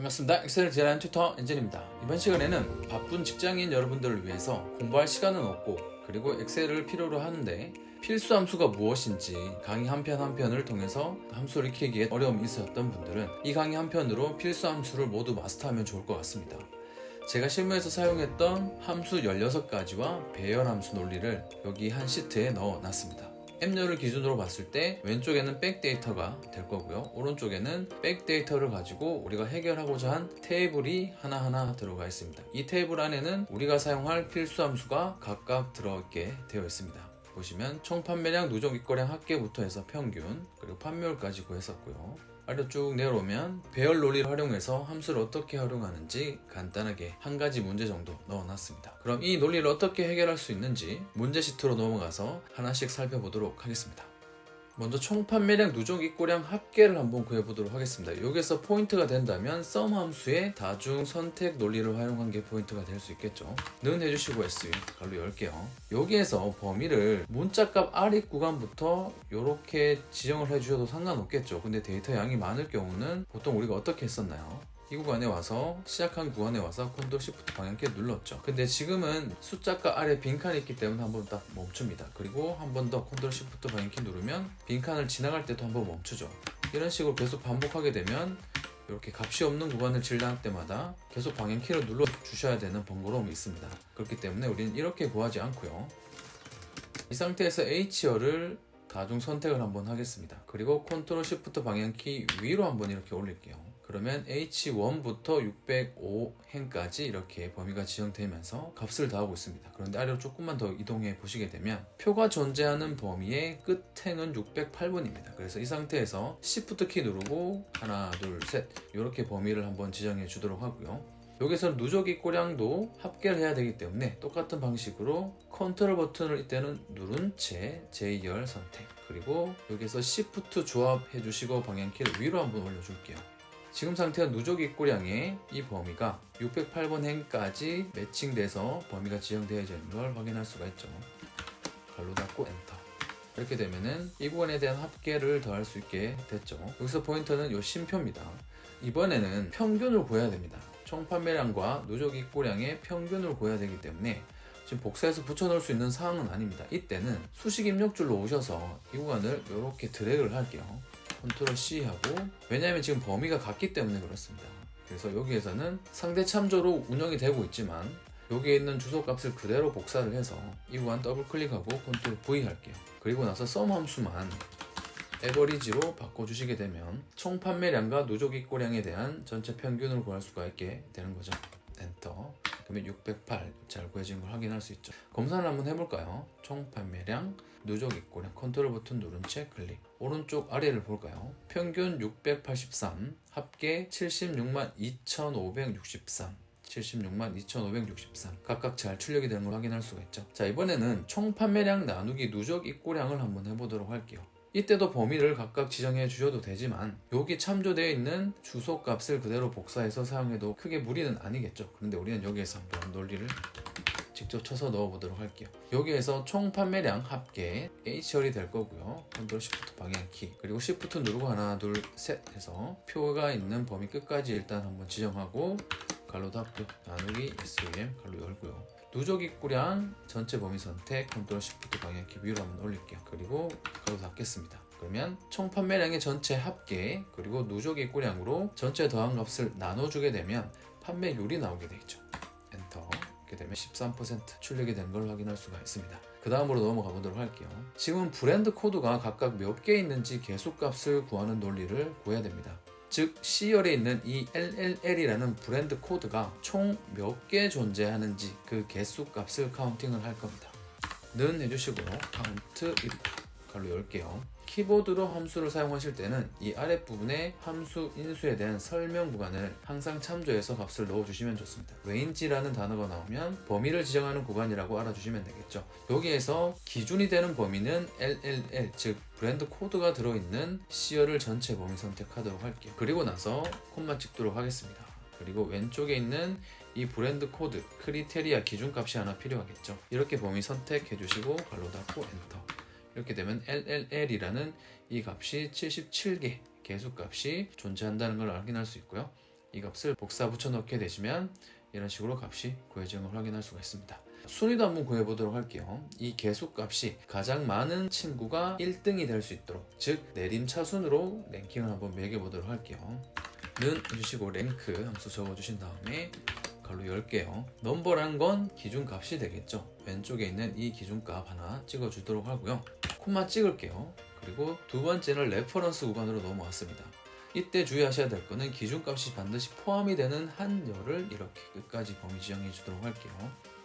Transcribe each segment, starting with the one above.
반갑습니다. 엑셀 제안 튜터 엔젤입니다. 이번 시간에는 바쁜 직장인 여러분들을 위해서 공부할 시간은 없고 그리고 엑셀을 필요로 하는데 필수 함수가 무엇인지 강의 한 편 한 편을 통해서 함수를 익히기에 어려움이 있었던 분들은 이 강의 한 편으로 필수 함수를 모두 마스터하면 좋을 것 같습니다. 제가 실무에서 사용했던 함수 16가지와 배열 함수 논리를 여기 한 시트에 넣어 놨습니다. 앱열을 기준으로 봤을 때 왼쪽에는 백데이터가 될 거고요, 오른쪽에는 백데이터를 가지고 우리가 해결하고자 한 테이블이 하나하나 들어가 있습니다. 이 테이블 안에는 우리가 사용할 필수 함수가 각각 들어있게 되어 있습니다. 보시면 총 판매량, 누적 입거량, 합계부터 해서 평균, 그리고 판매율까지 구했었고요. 아래로 쭉 내려오면 배열 논리를 활용해서 함수를 어떻게 활용하는지 간단하게 한 가지 문제 정도 넣어놨습니다. 그럼 이 논리를 어떻게 해결할 수 있는지 문제 시트로 넘어가서 하나씩 살펴보도록 하겠습니다. 먼저 총 판매량, 누적 입고량, 합계를 한번 구해보도록 하겠습니다. 여기서 포인트가 된다면 sum 함수의 다중 선택 논리를 활용한 게 포인트가 될 수 있겠죠. 는 해주시고 SU 갈로 열게요. 여기에서 범위를 문자값 아래 구간부터 이렇게 지정을 해주셔도 상관없겠죠. 근데 데이터 양이 많을 경우는 보통 우리가 어떻게 했었나요? 이 구간에 와서 시작한 구간에 와서 컨트롤 시프트 방향키 눌렀죠. 근데 지금은 숫자가 아래 빈칸이 있기 때문에 한번 딱 멈춥니다. 그리고 한 번 더 컨트롤 시프트 방향키 누르면 빈칸을 지나갈 때도 한번 멈추죠. 이런 식으로 계속 반복하게 되면 이렇게 값이 없는 구간을 지나갈 때마다 계속 방향키를 눌러 주셔야 되는 번거로움이 있습니다. 그렇기 때문에 우리는 이렇게 구하지 않고요, 이 상태에서 H열을 다중 선택을 한번 하겠습니다. 그리고 컨트롤 시프트 방향키 위로 한번 이렇게 올릴게요. 그러면 H1부터 605행까지 이렇게 범위가 지정되면서 값을 더하고 있습니다. 그런데 아래로 조금만 더 이동해 보시게 되면 표가 존재하는 범위의 끝행은 608번입니다. 그래서 이 상태에서 Shift 키 누르고 하나, 둘, 셋 이렇게 범위를 한번 지정해 주도록 하고요. 여기서 누적 입고량도 합계를 해야 되기 때문에 똑같은 방식으로 컨트롤 버튼을 이때는 누른 채 J열 선택, 그리고 여기서 Shift 조합해 주시고 방향키를 위로 한번 올려줄게요. 지금 상태가 누적 입고량의 이 범위가 608번 행까지 매칭돼서 범위가 지정되어 있는 걸 확인할 수가 있죠. 갈로 닫고 엔터. 이렇게 되면은 이 구간에 대한 합계를 더할 수 있게 됐죠. 여기서 포인트는 이 쉼표입니다. 이번에는 평균을 구해야 됩니다. 총 판매량과 누적 입고량의 평균을 구해야 되기 때문에 지금 복사해서 붙여넣을 수 있는 사항은 아닙니다. 이때는 수식 입력줄로 오셔서 이 구간을 이렇게 드래그를 할게요. 컨트롤 C 하고, 왜냐하면 지금 범위가 같기 때문에 그렇습니다. 그래서 여기에서는 상대 참조로 운영이 되고 있지만 여기에 있는 주소값을 그대로 복사를 해서 이 구간 더블 클릭하고 컨트롤 V 할게요. 그리고 나서 sum 함수만 에버리지로 바꿔주시게 되면 총 판매량과 누적 입고량에 대한 전체 평균을 구할 수가 있게 되는 거죠. 엔터. 그러면 608 잘 구해진 걸 확인할 수 있죠. 검사를 한번 해볼까요? 총 판매량, 누적 입고량, 컨트롤 버튼 누른 채 클릭. 오른쪽 아래를 볼까요? 평균 683, 합계 76만 2,563. 76만 2,563 각각 잘 출력이 되는 걸 확인할 수가 있죠. 자, 이번에는 총 판매량 나누기 누적 입고량을 한번 해보도록 할게요. 이때도 범위를 각각 지정해 주셔도 되지만 여기 참조되어 있는 주소 값을 그대로 복사해서 사용해도 크게 무리는 아니겠죠. 그런데 우리는 여기에서 한번 논리를 직접 쳐서 넣어보도록 할게요. 여기에서 총 판매량 합계 H열이 될 거고요. 컨트롤 시프트 방향키, 그리고 시프트 누르고 하나, 둘, 셋 해서 표가 있는 범위 끝까지 일단 한번 지정하고 갈로 닫고 나누기 SUM 갈로 열고요. 누적 입고량 전체 범위 선택, 컨트롤 시프트 방향키 위로 한번 올릴게요. 그리고 갈로 닫겠습니다. 그러면 총 판매량의 전체 합계 그리고 누적 입고량으로 전체 더한 값을 나눠주게 되면 판매율이 나오게 되겠죠. 엔터. 이렇게 되면 13% 출력이 된 걸 확인할 수가 있습니다. 그 다음으로 넘어가 보도록 할게요. 지금 브랜드 코드가 각각 몇 개 있는지 개수값을 구하는 논리를 구해야 됩니다. 즉 C열에 있는 이 LLL이라는 브랜드 코드가 총 몇 개 존재하는지 그 개수값을 카운팅을 할 겁니다. 는 해주시고 카운트 1 갈로 열게요. 키보드로 함수를 사용하실 때는 이 아랫부분에 함수 인수에 대한 설명 구간을 항상 참조해서 값을 넣어주시면 좋습니다. range라는 단어가 나오면 범위를 지정하는 구간이라고 알아주시면 되겠죠. 여기에서 기준이 되는 범위는 LLL, 즉 브랜드 코드가 들어있는 C열을 전체 범위 선택하도록 할게요. 그리고 나서 콤마 찍도록 하겠습니다. 그리고 왼쪽에 있는 이 브랜드 코드, 크리테리아 기준값이 하나 필요하겠죠. 이렇게 범위 선택해 주시고 갈로 닫고 엔터. 이렇게 되면 LLL이라는 이 값이 77개 개수값이 존재한다는 걸 확인할 수 있고요. 이 값을 복사 붙여넣게 되시면 이런 식으로 값이 구해진 걸 확인할 수가 있습니다. 순위도 한번 구해보도록 할게요. 이 개수값이 가장 많은 친구가 1등이 될 수 있도록, 즉 내림차순으로 랭킹을 한번 매겨보도록 할게요. 는 해주시고 랭크 함수 적어주신 다음에 가로 열게요. 넘버란 건 기준값이 되겠죠. 왼쪽에 있는 이 기준값 하나 찍어주도록 하고요. 콤마 찍을게요. 그리고 두 번째는 레퍼런스 구간으로 넘어왔습니다. 이때 주의하셔야 될 거는 기준값이 반드시 포함이 되는 한 열을 이렇게 끝까지 범위 지정해 주도록 할게요.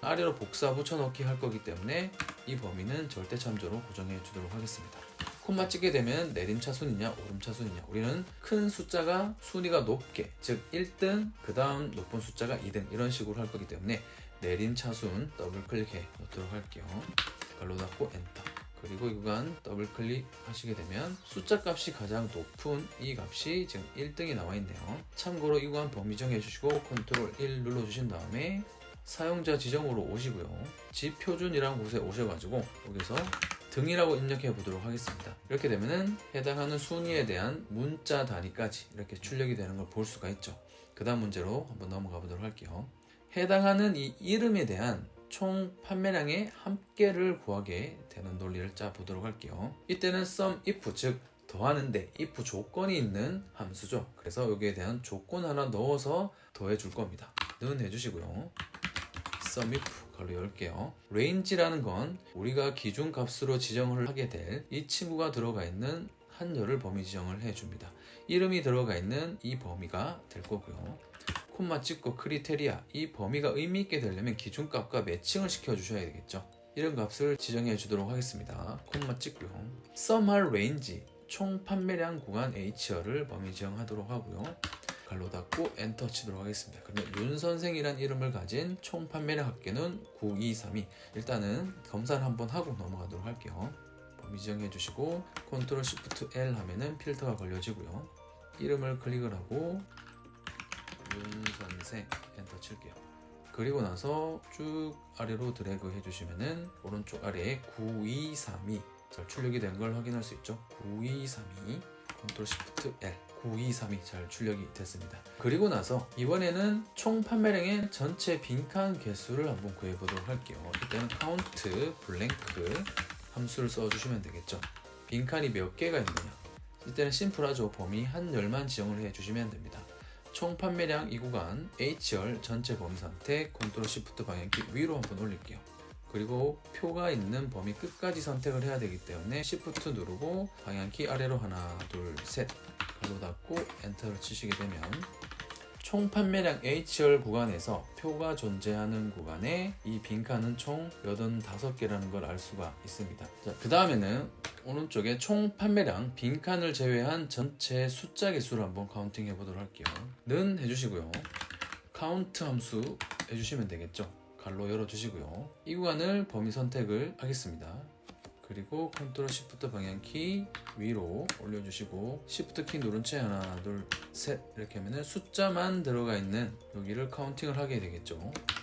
아래로 복사 붙여넣기 할 거기 때문에 이 범위는 절대 참조로 고정해 주도록 하겠습니다. 콤마 찍게 되면 내림차순이냐 오름차순이냐, 우리는 큰 숫자가 순위가 높게, 즉 1등 그 다음 높은 숫자가 2등 이런 식으로 할 거기 때문에 내림차순 더블 클릭해 놓도록 할게요. 가로 닫고 엔터. 그리고 이 구간 더블 클릭 하시게 되면 숫자 값이 가장 높은 이 값이 지금 1등이 나와 있네요. 참고로 이 구간 범위 정해 주시고 컨트롤 1 눌러 주신 다음에 사용자 지정으로 오시고요. 지표준이라는 곳에 오셔가지고 여기서 등이라고 입력해 보도록 하겠습니다. 이렇게 되면은 해당하는 순위에 대한 문자 단위까지 이렇게 출력이 되는 걸 볼 수가 있죠. 그 다음 문제로 한번 넘어가 보도록 할게요. 해당하는 이 이름에 대한 총 판매량의 합계를 구하게 되는 논리를 짜 보도록 할게요. 이때는 sum if, 즉 더하는데 if 조건이 있는 함수죠. 그래서 여기에 대한 조건 하나 넣어서 더해 줄 겁니다. 는 해주시고요. sum if 가로 열게요. range라는 건 우리가 기준 값으로 지정을 하게 될 이 친구가 들어가 있는 한 열을 범위 지정을 해줍니다. 이름이 들어가 있는 이 범위가 될 거고요. 콤마 찍고 크리테리아, 이 범위가 의미 있게 되려면 기준값과 매칭을 시켜 주셔야 되겠죠. 이런 값을 지정해 주도록 하겠습니다. 콤마 찍고요. sum할 range, 총 판매량 구간 H열을 범위 지정하도록 하고요. 가로 닫고 엔터 치도록 하겠습니다. 그러면 윤선생이란 이름을 가진 총 판매량 합계는 9232. 일단은 검사를 한번 하고 넘어가도록 할게요. 범위 지정해 주시고 컨트롤 시프트 L 하면은 필터가 걸려지고요. 이름을 클릭을 하고 윤선생 엔터 칠게요. 그리고 나서 쭉 아래로 드래그 해주시면은 오른쪽 아래에 9232 잘 출력이 된 걸 확인할 수 있죠. 9232 컨트롤 시프트 L 9232 잘 출력이 됐습니다. 그리고 나서 이번에는 총 판매량의 전체 빈칸 개수를 한번 구해보도록 할게요. 이때는 count 블랭크 함수를 써주시면 되겠죠. 빈칸이 몇 개가 있느냐, 이때는 심플하죠. 범위 한 열만 지정을 해주시면 됩니다. 총 판매량 이 구간 H열 전체 범위 선택, 컨트롤 시프트 방향키 위로 한번 올릴게요. 그리고 표가 있는 범위 끝까지 선택을 해야 되기 때문에 시프트 누르고 방향키 아래로 하나 둘 셋 가로 닫고 엔터를 치시게 되면 총 판매량 H열 구간에서 표가 존재하는 구간에 이 빈칸은 총 85개라는 걸 알 수가 있습니다. 그 다음에는 오른쪽에 총 판매량 빈칸을 제외한 전체 숫자 개수를 한번 카운팅 해보도록 할게요. 는 해주시고요. 카운트 함수 해주시면 되겠죠. 갈로 열어주시고요. 이 구간을 범위 선택을 하겠습니다. 그리고 컨트롤 시프트 방향키 위로 올려주시고 시프트 키 누른 채 하나 둘 셋 이렇게 하면 숫자만 들어가 있는 여기를 카운팅을 하게 되겠죠.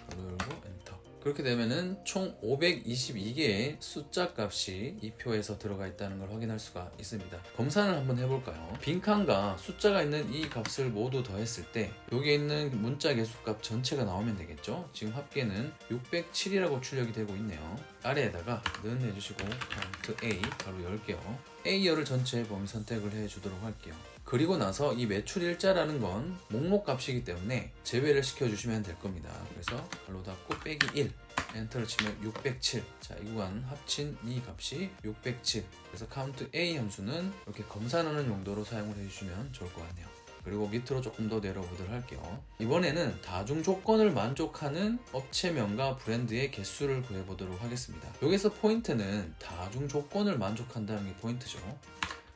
가로 열고 엔터. 그렇게 되면은 총 522개의 숫자 값이 이 표에서 들어가 있다는 걸 확인할 수가 있습니다. 검사를 한번 해볼까요? 빈칸과 숫자가 있는 이 값을 모두 더했을 때 여기에 있는 문자 개수값 전체가 나오면 되겠죠. 지금 합계는 607이라고 출력이 되고 있네요. 아래에다가 는 해주시고 count A 바로 10개요. A열을 전체 범위 선택을 해주도록 할게요. 그리고 나서 이 매출일자라는 건 목록 값이기 때문에 제외를 시켜주시면 될 겁니다. 그래서 가로 닫고 빼기 1 엔터를 치면 607. 자, 이 구간 합친 이 값이 607. 그래서 count A 함수는 이렇게 검사하는 용도로 사용을 해주시면 좋을 것 같네요. 그리고 밑으로 조금 더 내려보도록 할게요. 이번에는 다중 조건을 만족하는 업체명과 브랜드의 개수를 구해보도록 하겠습니다. 여기서 포인트는 다중 조건을 만족한다는 게 포인트죠.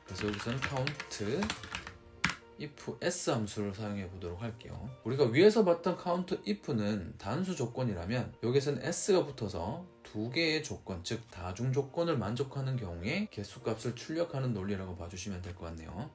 그래서 여기서는 count if s 함수를 사용해 보도록 할게요. 우리가 위에서 봤던 count if는 단수 조건이라면 여기서는 s가 붙어서 두 개의 조건, 즉 다중 조건을 만족하는 경우에 개수값을 출력하는 논리라고 봐주시면 될 것 같네요.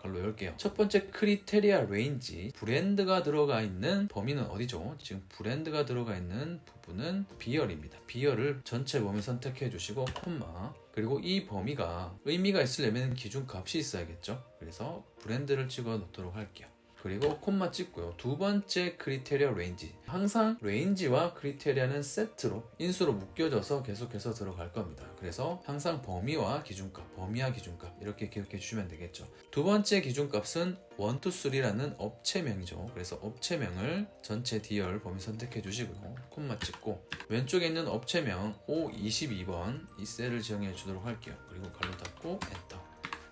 갈로 열게요. 첫 번째 크리테리아 레인지, 브랜드가 들어가 있는 범위는 어디죠? 지금 브랜드가 들어가 있는 부분은 B열입니다. B열을 전체 범위 선택해 주시고 콤마, 그리고 이 범위가 의미가 있으려면 기준값이 있어야겠죠. 그래서 브랜드를 찍어 놓도록 할게요. 그리고 콤마 찍고요. 두 번째 크리테리아 레인지. 항상 레인지와 크리테리아는 세트로 인수로 묶여져서 계속해서 들어갈 겁니다. 그래서 항상 범위와 기준값, 범위와 기준값 이렇게 기억해 주시면 되겠죠. 두 번째 기준값은 1, 2, 3라는 업체명이죠. 그래서 업체명을 전체 D열 범위 선택해 주시고요. 콤마 찍고 왼쪽에 있는 업체명 O22번 이 셀을 지정해 주도록 할게요. 그리고 가로 닫고 엔터.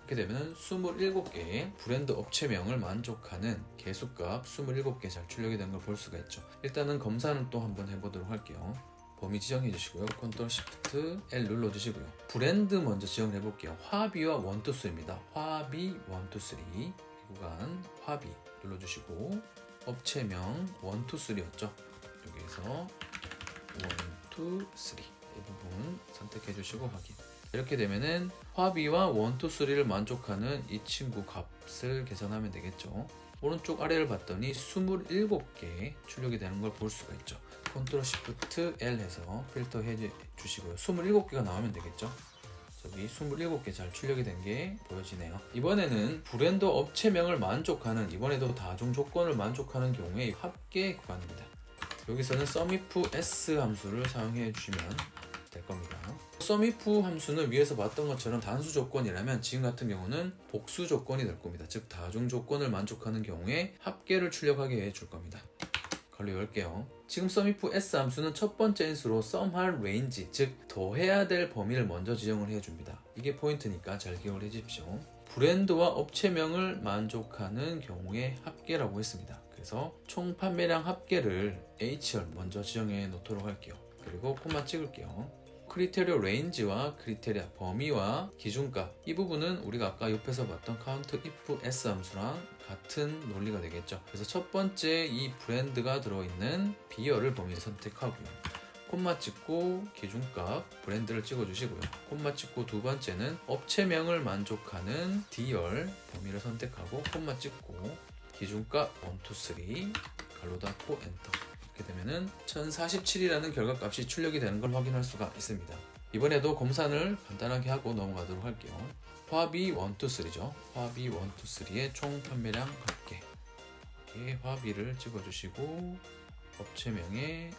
이렇게 되면 27개의 브랜드 업체명을 만족하는 개수값 27개 잘 출력이 된 걸 볼 수가 있죠. 일단은 검사는 또 한번 해보도록 할게요. 범위 지정해 주시고요. 컨트롤 시프트 L 눌러 주시고요. 브랜드 먼저 지정을 해볼게요. 화비와 1, 2, 3입니다. 화비 1, 2, 3 이 구간 화비 눌러 주시고 업체명 1, 2, 3였죠. 여기에서 1, 2, 3 이 부분 선택해 주시고 확인. 이렇게 되면은 화비와 1, 2, 3를 만족하는 이 친구 값을 계산하면 되겠죠. 오른쪽 아래를 봤더니 27개 출력이 되는 걸 볼 수가 있죠. 컨트롤 시프트 L 해서 필터 해 주시고요. 27개가 나오면 되겠죠. 저기 27개 잘 출력이 된 게 보여지네요. 이번에는 브랜드 업체명을 만족하는, 이번에도 다중 조건을 만족하는 경우에 합계 구간입니다. 여기서는 sumif s 함수를 사용해 주시면 될 겁니다. sumif 함수는 위에서 봤던 것처럼 단수 조건이라면 지금 같은 경우는 복수 조건이 될 겁니다. 즉 다중 조건을 만족하는 경우에 합계를 출력하게 해줄 겁니다. 걸로 열게요. 지금 sumif s 함수는 첫 번째 인수로 sum할 range, 즉 더해야 될 범위를 먼저 지정을 해줍니다. 이게 포인트니까 잘 기억을 해주십시오. 브랜드와 업체명을 만족하는 경우에 합계라고 했습니다. 그래서 총 판매량 합계를 H열 먼저 지정해 놓도록 할게요. 그리고 콤마 찍을게요. 크리테리아 레인지와 크리테리아 범위와 기준값 이 부분은 우리가 아까 옆에서 봤던 count if s 함수랑 같은 논리가 되겠죠. 그래서 첫 번째 이 브랜드가 들어있는 B열을 범위를 선택하고요. 콤마 찍고 기준값 브랜드를 찍어주시고요. 콤마 찍고 두 번째는 업체명을 만족하는 D열 범위를 선택하고 콤마 찍고 기준값 1, 2, 3 가로 닫고 엔터. 이렇게 되면은 1047이라는 결과값이 출력이 되는 걸 확인할 수가 있습니다. 이번에도 검산을 간단하게 하고 넘어가도록 할게요. 화비 1, 2, 3죠. 화비 1, 2, 3의 총 판매량 합계. 이렇게 화비를 찍어주시고 업체명에 1, 2,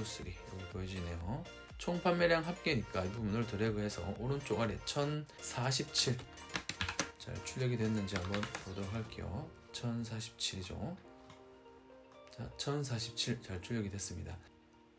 3 여기 보여지네요. 총 판매량 합계니까 이 부분을 드래그해서 오른쪽 아래 1047 잘 출력이 됐는지 한번 보도록 할게요. 1047이죠. 자, 1047 잘 출력이 됐습니다.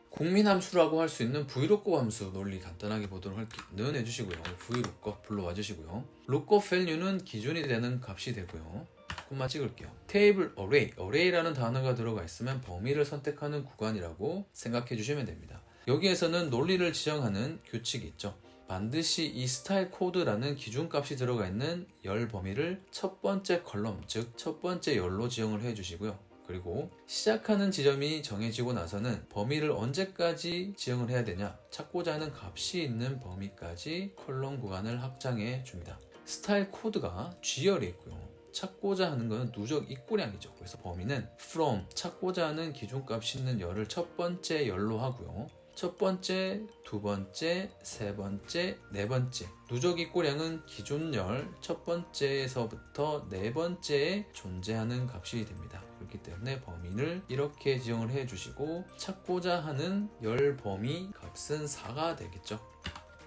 국민함수라고 할 수 있는 vlookup 함수 논리 간단하게 보도록 할게요. 는 해주시고요. vlookup 불러와 주시고요. lookup value는 기준이 되는 값이 되고요. 콤마 찍을게요. table array라는 단어가 들어가 있으면 범위를 선택하는 구간이라고 생각해 주시면 됩니다. 여기에서는 논리를 지정하는 규칙이 있죠. 반드시 이 스타일 코드라는 기준값이 들어가 있는 열 범위를 첫 번째 컬럼, 즉 첫 번째 열로 지정을 해 주시고요. 그리고 시작하는 지점이 정해지고 나서는 범위를 언제까지 지정을 해야 되냐, 찾고자 하는 값이 있는 범위까지 컬럼 구간을 확장해 줍니다. 스타일 코드가 G열이 있고요. 찾고자 하는 것은 누적 입고량이죠. 그래서 범위는 from 찾고자 하는 기준값이 있는 열을 첫 번째 열로 하고요. 첫 번째, 두 번째, 세 번째, 네 번째 누적 입고량은 기준열 첫 번째에서부터 네 번째에 존재하는 값이 됩니다. 그렇기 때문에 범위를 이렇게 지정을 해주시고 찾고자 하는 열 범위 값은 4가 되겠죠.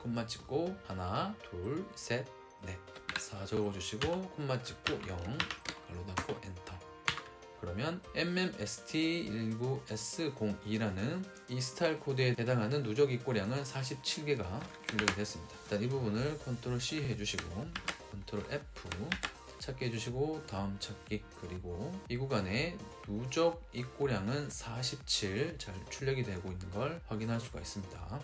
콤마 찍고 하나, 둘, 셋, 넷 4 적어주시고 콤마 찍고 0 가로 닫고 엔터. 그러면 MMST19S02라는 이 스타일 코드에 해당하는 누적 입고량은 47개가 출력이 됐습니다. 일단 이 부분을 컨트롤 C 해주시고 컨트롤 F 찾기 해주시고 다음 찾기, 그리고 이 구간에 누적 입고량은 47 잘 출력이 되고 있는 걸 확인할 수가 있습니다.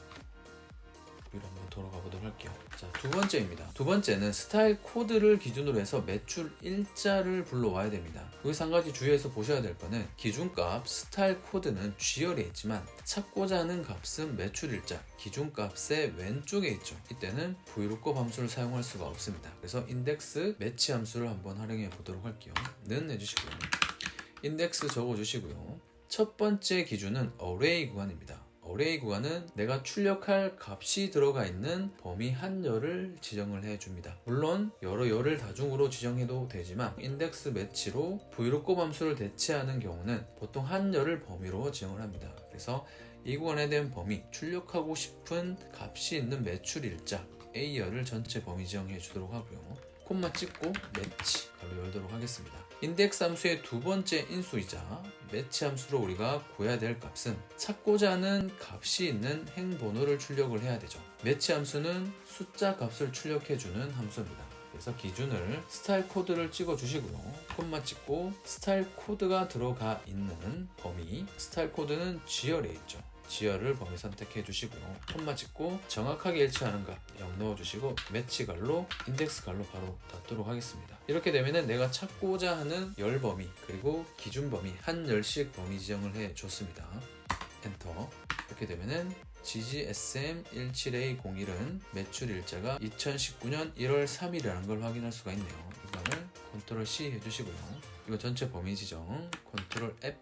위로 한번 돌아가 보도록 할게요. 자, 두 번째입니다. 두 번째는 스타일 코드를 기준으로 해서 매출 일자를 불러와야 됩니다. 여기서 한 가지 주의해서 보셔야 될 거는 기준값 스타일 코드는 G열에 있지만 찾고자 하는 값은 매출 일자 기준값의 왼쪽에 있죠. 이때는 vlookup 함수를 사용할 수가 없습니다. 그래서 인덱스 매치 함수를 한번 활용해 보도록 할게요. 는 해주시고요. 인덱스 적어주시고요. 첫 번째 기준은 array 구간입니다. 어레이 구간은 내가 출력할 값이 들어가 있는 범위 한 열을 지정을 해줍니다. 물론 여러 열을 다중으로 지정해도 되지만 인덱스 매치로 브이로급 함수를 대체하는 경우는 보통 한 열을 범위로 지정을 합니다. 그래서 이 구간에 대한 범위, 출력하고 싶은 값이 있는 매출 일자 A열을 전체 범위 지정해 주도록 하고요. 콤마 찍고 매치 가로 열도록 하겠습니다. 인덱스 함수의 두 번째 인수이자 매치 함수로 우리가 구해야 될 값은 찾고자 하는 값이 있는 행번호를 출력을 해야 되죠. 매치 함수는 숫자 값을 출력해주는 함수입니다. 그래서 기준을 스타일 코드를 찍어 주시고요. 콤마 찍고 스타일 코드가 들어가 있는 범위, 스타일 코드는 G열에 있죠. G열을 범위 선택해 주시고요. 콤마 찍고 정확하게 일치하는 값 0 넣어 주시고 매치 갈로 인덱스 갈로 바로 닫도록 하겠습니다. 이렇게 되면은 내가 찾고자 하는 열 범위 그리고 기준 범위 한 열씩 범위 지정을 해 줬습니다. 엔터. 이렇게 되면은 GGSM17A01은 매출 일자가 2019년 1월 3일이라는 걸 확인할 수가 있네요. 이거를 컨트롤 C 해주시고요. 이거 전체 범위 지정 컨트롤 F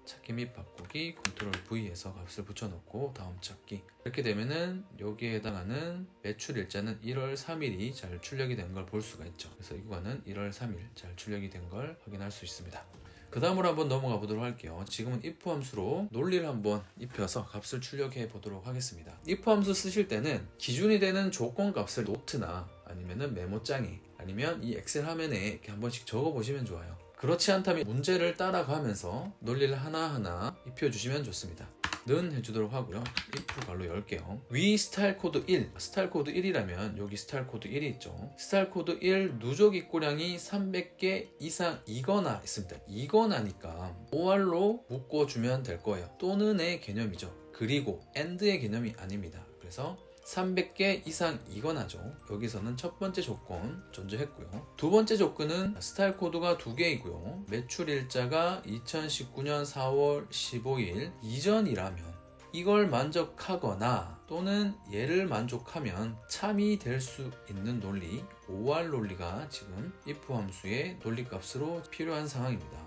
찾기 및 바꾸기 컨트롤 V에서 값을 붙여넣고 다음 찾기. 이렇게 되면은 여기에 해당하는 매출 일자는 1월 3일이 잘 출력이 된 걸 볼 수가 있죠. 그래서 이 구간은 1월 3일 잘 출력이 된 걸 확인할 수 있습니다. 그 다음으로 한번 넘어가 보도록 할게요. 지금은 if 함수로 논리를 한번 입혀서 값을 출력해 보도록 하겠습니다. if 함수 쓰실 때는 기준이 되는 조건 값을 노트나 아니면은 메모장에 아니면 이 엑셀 화면에 이렇게 한 번씩 적어 보시면 좋아요. 그렇지 않다면 문제를 따라가면서 논리를 하나하나 입혀주시면 좋습니다. 는 해주도록 하고요. if 갈로 열게요. 위 스타일 코드 1, 스타일 코드 1이라면 여기 스타일 코드 1이 있죠. 스타일 코드 1 누적 입고량이 300개 이상이거나 있습니다. 이거나니까 OR로 묶어주면 될 거예요. 또는의 개념이죠. 그리고 AND의 개념이 아닙니다. 그래서 300개 이상이거나죠. 여기서는 첫 번째 조건 존재했고요. 두 번째 조건은 스타일 코드가 2개이고요. 매출 일자가 2019년 4월 15일 이전이라면 이걸 만족하거나 또는 얘를 만족하면 참이 될 수 있는 논리 OR 논리가 지금 if 함수의 논리값으로 필요한 상황입니다.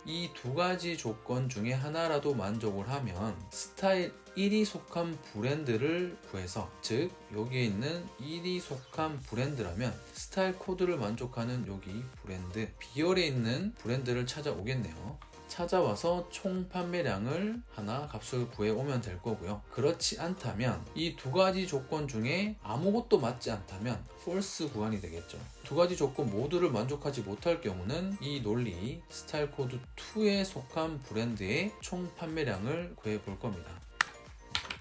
이 두 가지 조건 중에 하나라도 만족을 하면 스타일 1이 속한 브랜드를 구해서, 즉 여기에 있는 1이 속한 브랜드라면 스타일 코드를 만족하는 여기 브랜드 B열에 있는 브랜드를 찾아오겠네요. 찾아와서 총 판매량을 하나 값을 구해오면 될 거고요. 그렇지 않다면 이 두 가지 조건 중에 아무것도 맞지 않다면 false 구간이 되겠죠. 두 가지 조건 모두를 만족하지 못할 경우는 이 논리 스타일 코드 2에 속한 브랜드의 총 판매량을 구해볼 겁니다.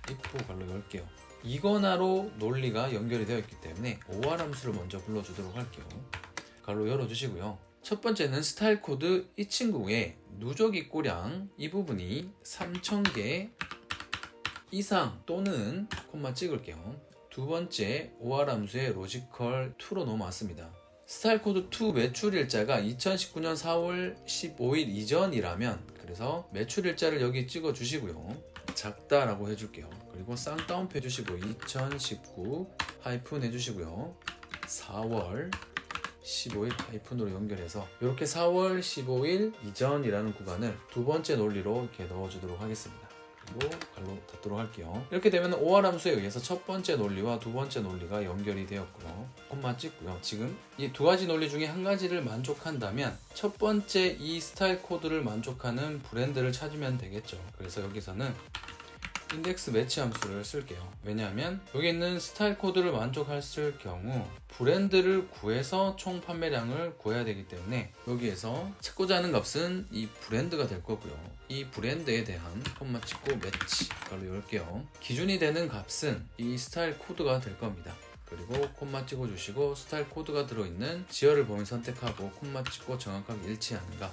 if 갈로 열게요. 이거나로 논리가 연결이 되어 있기 때문에 OR 함수를 먼저 불러주도록 할게요. 갈로 열어주시고요. 첫 번째는 스타일 코드 이 친구의 누적 입고량 이 부분이 3000개 이상 또는 콤마 찍을게요. 두 번째 OR 함수의 로지컬 2로 넘어왔습니다. 스타일 코드 2 매출 일자가 2019년 4월 15일 이전이라면, 그래서 매출 일자를 여기 찍어 주시고요. 작다라고 해줄게요. 그리고 쌍따옴표 해주시고 2019 하이픈 해주시고요. 4월 15일 하이픈으로 연결해서 이렇게 4월 15일 이전이라는 구간을 두 번째 논리로 이렇게 넣어주도록 하겠습니다. 그리고 갈로 닫도록 할게요. 이렇게 되면 OR 함수에 의해서 첫 번째 논리와 두 번째 논리가 연결이 되었고요. 콤마 찍고요. 지금 이 두 가지 논리 중에 한 가지를 만족한다면 첫 번째 이 스타일 코드를 만족하는 브랜드를 찾으면 되겠죠. 그래서 여기서는 인덱스 매치 함수를 쓸게요. 왜냐하면 여기 있는 스타일 코드를 만족했을 경우 브랜드를 구해서 총 판매량을 구해야 되기 때문에 여기에서 찾고자 하는 값은 이 브랜드가 될 거고요. 이 브랜드에 대한 콤마 찍고 매치 걸로 열게요. 기준이 되는 값은 이 스타일 코드가 될 겁니다. 그리고 콤마 찍어 주시고 스타일 코드가 들어있는 지열을 범위 선택하고 콤마 찍고 정확하게 일치하는가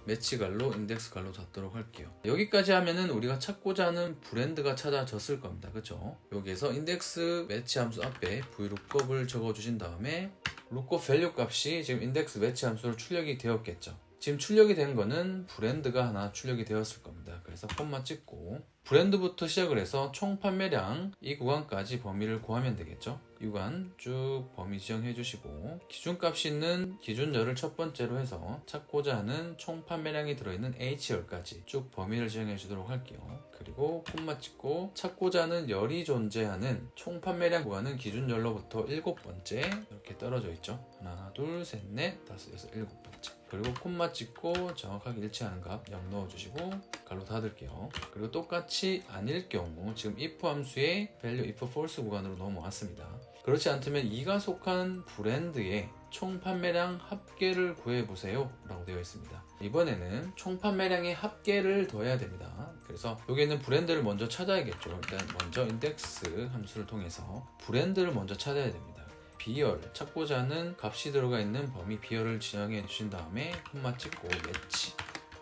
매치 갈로 인덱스 갈로 닫도록 할게요. 여기까지 하면은 우리가 찾고자 하는 브랜드가 찾아졌을 겁니다. 그쵸? 여기에서 인덱스 매치 함수 앞에 vlookup을 적어 주신 다음에 lookup value 값이 지금 인덱스 매치 함수로 출력이 되었겠죠. 지금 출력이 된 거는 브랜드가 하나 출력이 되었을 겁니다. 그래서 콤마 찍고 브랜드부터 시작을 해서 총 판매량 이 구간까지 범위를 구하면 되겠죠. 이 구간 쭉 범위 지정해 주시고, 기준값이 있는 기준열을 첫 번째로 해서 찾고자 하는 총 판매량이 들어있는 H열까지 쭉 범위를 지정해 주도록 할게요. 그리고 콤마 찍고 찾고자 하는 열이 존재하는 총 판매량 구간은 기준열로부터 7번째 이렇게 떨어져 있죠. 하나, 둘, 셋, 넷, 다섯, 여섯, 7번째. 그리고 콤마 찍고 정확하게 일치하는 값 0 넣어주시고 가로 닫을게요. 그리고 똑같이 아닐 경우 지금 if 함수의 value if false 구간으로 넘어왔습니다. 그렇지 않다면 이가 속한 브랜드의 총 판매량 합계를 구해보세요 라고 되어 있습니다. 이번에는 총 판매량의 합계를 더해야 됩니다. 그래서 여기 있는 브랜드를 먼저 찾아야겠죠. 일단 먼저 인덱스 함수를 통해서 브랜드를 먼저 찾아야 됩니다. 비열, 찾고자 하는 값이 들어가 있는 범위 비열을 지정해 주신 다음에 콤마 찍고 매치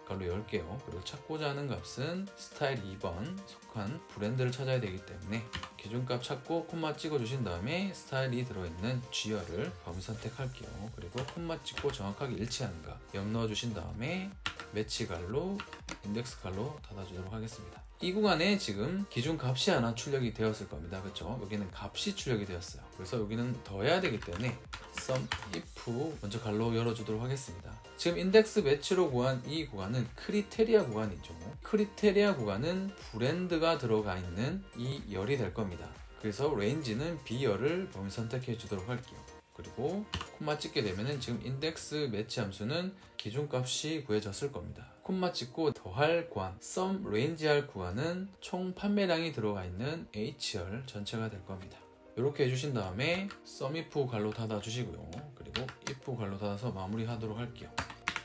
가로 열게요. 그리고 찾고자 하는 값은 스타일 2번 속한 브랜드를 찾아야 되기 때문에 기준값 찾고 콤마 찍어 주신 다음에 스타일이 들어있는 G열을 범위 선택할게요. 그리고 콤마 찍고 정확하게 일치하는 값 0 넣어 주신 다음에 매치 갈로 인덱스 갈로 닫아주도록 하겠습니다. 이 구간에 지금 기준 값이 하나 출력이 되었을 겁니다. 그렇죠? 여기는 값이 출력이 되었어요. 그래서 여기는 더해야 되기 때문에 sum if 먼저 갈로 열어주도록 하겠습니다. 지금 인덱스 매치로 구한 이 구간은 크리테리아 구간이죠. 크리테리아 구간은 브랜드가 들어가 있는 이 열이 될 겁니다. 그래서 레인지는 B열을 범위 선택해 주도록 할게요. 그리고 콤마 찍게 되면은 지금 인덱스 매치 함수는 기준값이 구해졌을 겁니다. 콤마 찍고 더할 구간, sum range 할 구간은 총 판매량이 들어가 있는 H열 전체가 될 겁니다. 이렇게 해주신 다음에 sum if 갈로 닫아 주시고요. 그리고 if 갈로 닫아서 마무리하도록 할게요.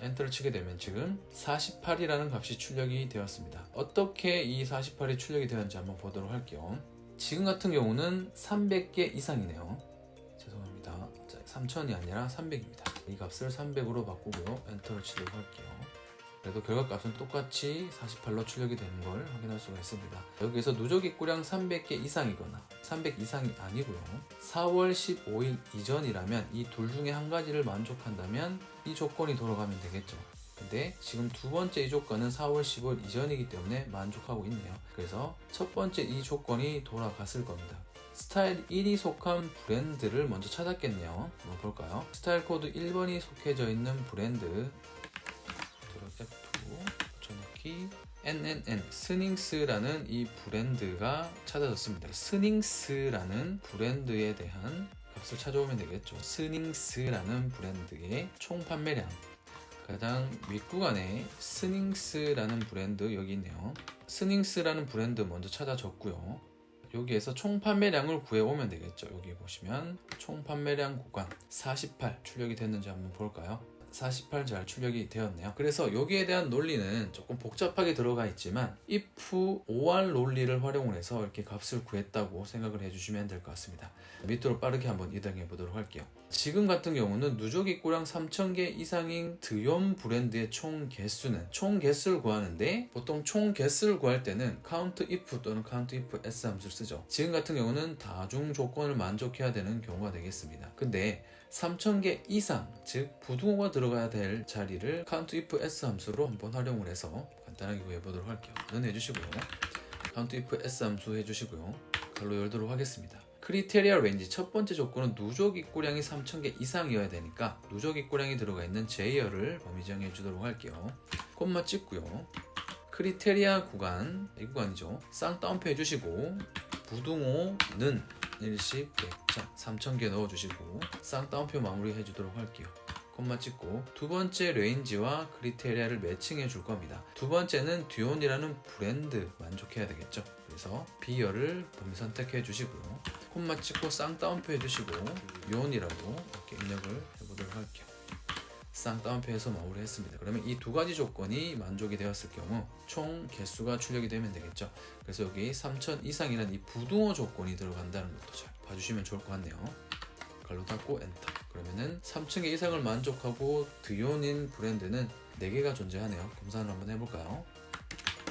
엔터를 치게 되면 지금 48이라는 값이 출력이 되었습니다. 어떻게 이 48이 출력이 되었는지 한번 보도록 할게요. 지금 같은 경우는 300개 이상이네요. 죄송합니다. 3000이 아니라 300입니다. 이 값을 300으로 바꾸고요. 엔터를 치도록 할게요. 그래도 결과값은 똑같이 48로 출력이 되는 걸 확인할 수가 있습니다. 여기서 누적 입고량 300개 이상이거나 300 이상이 아니고요. 4월 15일 이전이라면 이 둘 중에 한 가지를 만족한다면 이 조건이 돌아가면 되겠죠. 근데 지금 두 번째 이 조건은 4월 15일 이전이기 때문에 만족하고 있네요. 그래서 첫 번째 이 조건이 돌아갔을 겁니다. 스타일 1이 속한 브랜드를 먼저 찾았겠네요. 한번 볼까요? 스타일 코드 1번이 속해져 있는 브랜드 F2 붙여넣기 NNN 스닝스라는 이 브랜드가 찾아졌습니다. 스닝스라는 브랜드에 대한 값을 찾아오면 되겠죠. 스닝스라는 브랜드의 총 판매량 가장 윗구간에 스닝스라는 브랜드 여기 있네요. 스닝스라는 브랜드 먼저 찾아줬고요. 여기에서 총 판매량을 구해오면 되겠죠. 여기 보시면 총 판매량 구간 48 출력이 됐는지 한번 볼까요? 48 잘 출력이 되었네요. 그래서 여기에 대한 논리는 조금 복잡하게 들어가 있지만 if OR 논리를 활용을 해서 이렇게 값을 구했다고 생각을 해주시면 될 것 같습니다. 밑으로 빠르게 한번 이동해 보도록 할게요. 지금 같은 경우는 누적 입고량 3000개 이상인 드욤 브랜드의 총 개수는 총 개수를 구하는데 보통 총 개수를 구할 때는 count if 또는 count if s 함수를 쓰죠. 지금 같은 경우는 다중 조건을 만족해야 되는 경우가 되겠습니다. 근데 3000개 이상, 즉 부등호가 들어가야 될 자리를 count if s 함수로 한번 활용을 해서 간단하게 구해보도록 할게요. 는 해주시고요. count if s 함수 해주시고요. 갈로 열도록 하겠습니다. 크리테리아 레인지 첫 번째 조건은 누적 입고량이 3000개 이상이어야 되니까 누적 입고량이 들어가 있는 J열을 범위 정해 주도록 할게요. 콤마 찍고요. 크리테리아 구간, 이 구간이죠. 쌍따옴표 해주시고 부등호는 일시 100자 3000개 넣어주시고 쌍따옴표 마무리 해주도록 할게요. 콤마 찍고 두 번째 레인지와 크리테리아를 매칭해 줄 겁니다. 두 번째는 듀온이라는 브랜드 만족해야 되겠죠. 그래서 B열을 범위 선택해 주시고요. 콤마 찍고 쌍따옴표 해주시고 듀온이라고 이렇게 입력을 해보도록 할게요. 쌍따옴표해서 마무리했습니다. 그러면 이 두 가지 조건이 만족이 되었을 경우 총 개수가 출력이 되면 되겠죠. 그래서 여기 3000 이상이라는 이 부등호 조건이 들어간다는 것도 잘 봐주시면 좋을 것 같네요. 갈로 닫고 엔터. 그러면은 3000개 이상을 만족하고 드욤인 브랜드는 4개가 존재하네요. 검사를 한번 해볼까요?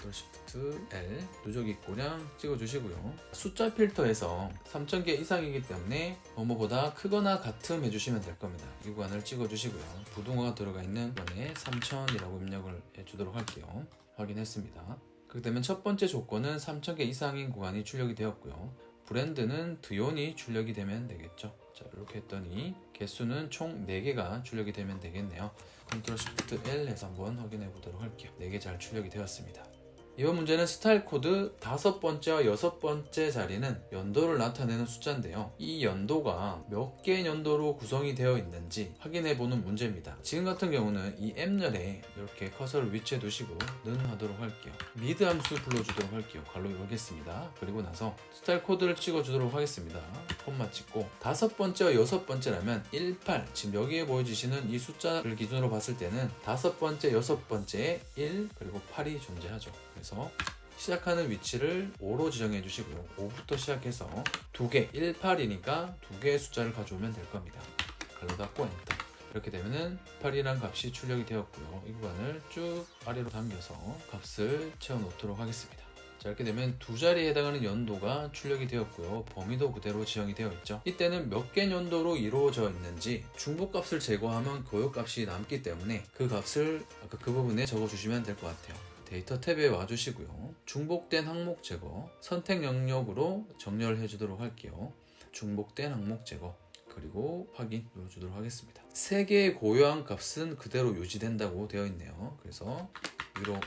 Shift L 누적 입고량 찍어주시고요. 숫자 필터에서 3000개 이상이기 때문에 뭐뭐보다 크거나 같음 해주시면 될 겁니다. 이 구간을 찍어주시고요. 부등호가 들어가 있는 구간에 3000이라고 입력을 해주도록 할게요. 확인했습니다. 그렇게 되면 첫 번째 조건은 3000개 이상인 구간이 출력이 되었고요. 브랜드는 드온이 출력이 되면 되겠죠. 자, 이렇게 했더니 개수는 총 4개가 출력이 되면 되겠네요. 컨트롤 시프트 L 해서 한번 확인해 보도록 할게요. 4개 잘 출력이 되었습니다. 이번 문제는 스타일 코드 5번째와 6번째 자리는 연도를 나타내는 숫자인데요. 이 연도가 몇 개의 연도로 구성이 되어 있는지 확인해 보는 문제입니다. 지금 같은 경우는 이 M열에 이렇게 커서를 위치해 두시고 는 하도록 할게요. 미드 함수 불러주도록 할게요. 괄호 열겠습니다. 그리고 나서 스타일 코드를 찍어주도록 하겠습니다. 콤마 찍고 5번째와 6번째라면 18, 지금 여기에 보여주시는 이 숫자를 기준으로 봤을 때는 5번째, 6번째에 1 그리고 8이 존재하죠. 그래서 시작하는 위치를 5로 지정해 주시고요. 5부터 시작해서 2개, 18이니까 2개의 숫자를 가져오면 될 겁니다. 갈로 닫고 엔터. 이렇게 되면은 8이란 값이 출력이 되었고요. 이 구간을 쭉 아래로 당겨서 값을 채워 놓도록 하겠습니다. 자, 이렇게 되면 두 자리에 해당하는 연도가 출력이 되었고요. 범위도 그대로 지정이 되어 있죠. 이때는 몇 개 연도로 이루어져 있는지 중복값을 제거하면 고유값이 남기 때문에 그 값을 아까 그 부분에 적어주시면 될 것 같아요. 데이터 탭에 와주시고요. 중복된 항목 제거, 선택 영역으로 정렬을 해주도록 할게요. 중복된 항목 제거, 그리고 확인 눌러주도록 하겠습니다. 3개의 고유한 값은 그대로 유지된다고 되어 있네요. 그래서 위로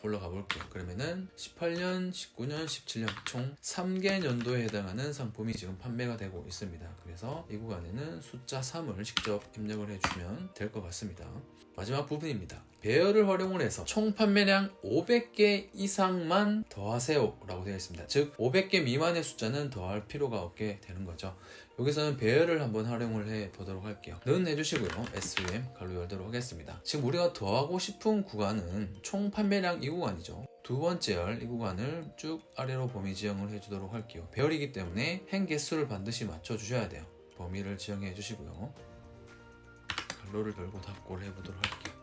올라가 볼게요. 그러면은 18년, 19년, 17년 총 3개 연도에 해당하는 상품이 지금 판매가 되고 있습니다. 그래서 이 구간에는 숫자 3을 직접 입력을 해주면 될 것 같습니다. 마지막 부분입니다. 배열을 활용을 해서 총 판매량 500개 이상만 더하세요 라고 되어 있습니다. 즉 500개 미만의 숫자는 더할 필요가 없게 되는 거죠. 여기서는 배열을 한번 활용을 해 보도록 할게요. 는 해주시고요. SUM 갈로 열도록 하겠습니다. 지금 우리가 더하고 싶은 구간은 총 판매량 이 구간이죠. 두 번째 열 이 구간을 쭉 아래로 범위 지정을 해주도록 할게요. 배열이기 때문에 행 개수를 반드시 맞춰주셔야 돼요. 범위를 지정해 주시고요. 갈로를 열고 닫고를 해보도록 할게요.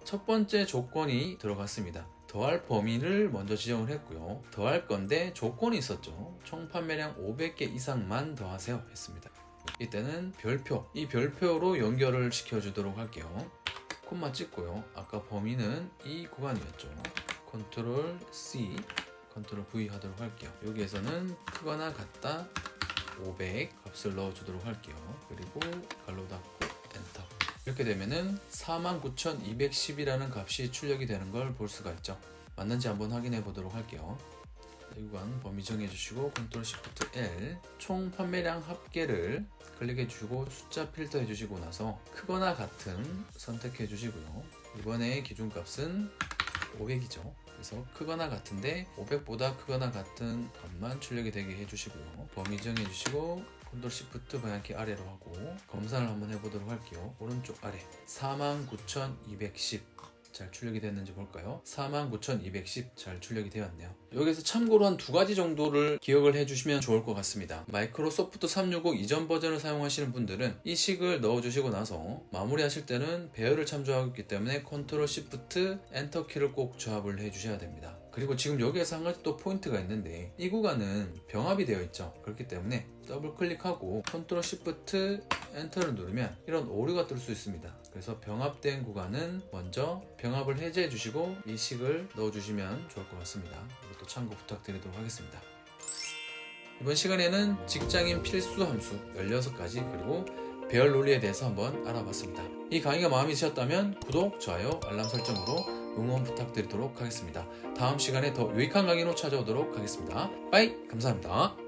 첫 번째 조건이 들어갔습니다. 더할 범위를 먼저 지정을 했고요. 더할 건데 조건이 있었죠. 총 판매량 500개 이상만 더하세요 했습니다. 이때는 별표, 이 별표로 연결을 시켜주도록 할게요. 콤마 찍고요. 아까 범위는 이 구간이었죠. 컨트롤 C, 컨트롤 V 하도록 할게요. 여기에서는 크거나 같다 500 값을 넣어주도록 할게요. 그리고 갈로 닫고 엔터. 이렇게 되면은 49,210이라는 값이 출력이 되는 걸 볼 수가 있죠. 맞는지 한번 확인해 보도록 할게요. 이 구간 범위 정해 주시고 컨트롤 시프트 L 총 판매량 합계를 클릭해 주시고 숫자 필터 해 주시고 나서 크거나 같은 선택해 주시고요. 이번에 기준값은 500이죠. 그래서 크거나 같은데 500보다 크거나 같은 값만 출력이 되게 해주시고요. 범위 정해 주시고 컨트롤 시프트 방향키 아래로 하고 검사를 한번 해보도록 할게요. 오른쪽 아래 49,210 잘 출력이 됐는지 볼까요? 49,210 잘 출력이 되었네요. 여기서 참고로 한 2가지 정도를 기억을 해주시면 좋을 것 같습니다. 마이크로소프트 365 이전 버전을 사용하시는 분들은 이 식을 넣어주시고 나서 마무리하실 때는 배열을 참조하고 있기 때문에 컨트롤 시프트 엔터 키를 꼭 조합을 해주셔야 됩니다. 그리고 지금 여기에서 한 가지 또 포인트가 있는데 이 구간은 병합이 되어 있죠. 그렇기 때문에 더블 클릭하고 컨트롤 시프트 엔터를 누르면 이런 오류가 뜰 수 있습니다. 그래서 병합된 구간은 먼저 병합을 해제해 주시고 이 식을 넣어 주시면 좋을 것 같습니다. 이것도 참고 부탁드리도록 하겠습니다. 이번 시간에는 직장인 필수 함수 16가지 그리고 배열 논리에 대해서 한번 알아봤습니다. 이 강의가 마음에 드셨다면 구독, 좋아요, 알람 설정으로 응원 부탁드리도록 하겠습니다. 다음 시간에 더 유익한 강의로 찾아오도록 하겠습니다. 빠이! 감사합니다.